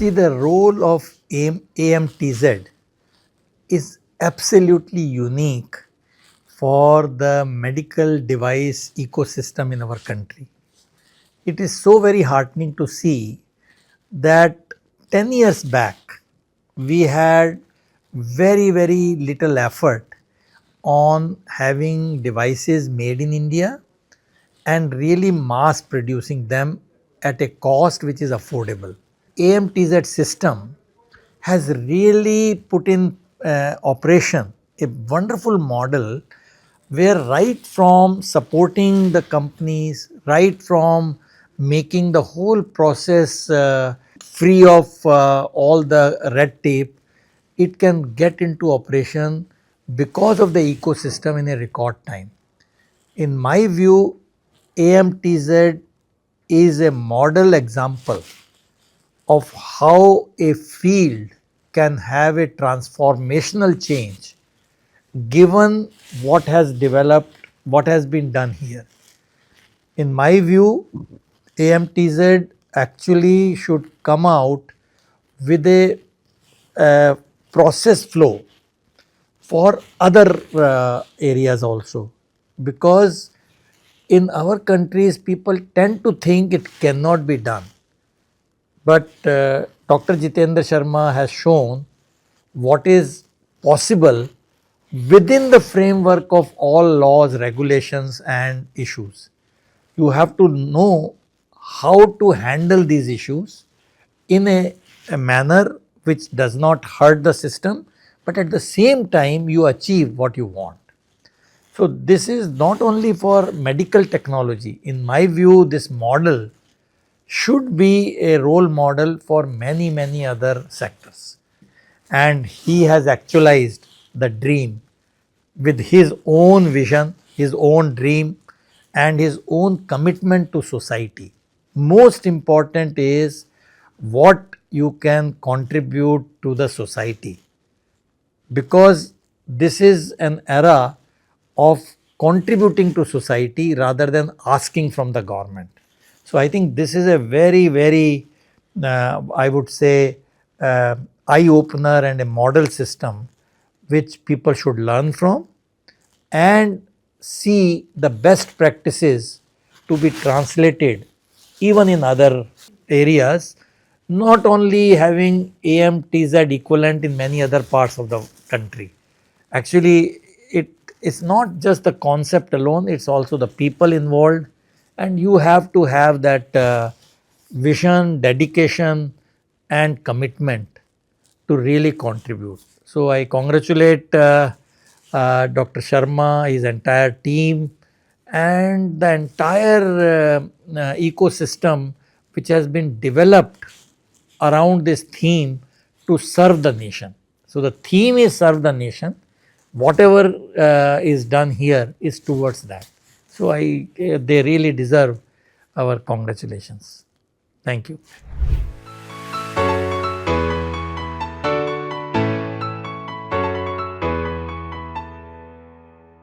See, the role of AMTZ is absolutely unique for the medical device ecosystem in our country. It is so very heartening to see that 10 years back we had very little effort on having devices made in India and really mass producing them at a cost which is affordable. AMTZ system has really put in operation a wonderful model where right from supporting the companies, right from making the whole process free of all the red tape, it can get into operation because of the ecosystem in a record time. In my view, AMTZ is a model example of how a field can have a transformational change given what has developed, what has been done here. In my view, AMTZ actually should come out with a process flow for other areas also, because in our countries people tend to think it cannot be done. But Dr. Jitendra Sharma has shown what is possible within the framework of all laws, regulations and issues. You have to know how to handle these issues in a manner which does not hurt the system, but at the same time you achieve what you want. So this is not only for medical technology. In my view, this model should be a role model for many other sectors. And he has actualized the dream with his own vision, his own dream and his own commitment to society. Most important is what you can contribute to the society, because this is an era of contributing to society rather than asking from the government. So I think this is a very I would say eye opener and a model system which people should learn from and see the best practices to be translated even in other areas, not only having AMTZ equivalent in many other parts of the country. Actually, it is not just the concept alone, it's also the people involved, and you have to have that vision, dedication and commitment to really contribute. So I congratulate Dr. Sharma, his entire team and the entire ecosystem which has been developed around this theme to serve the nation. So the theme is serve the nation. Whatever is done here is towards that. So they really deserve our congratulations. Thank you.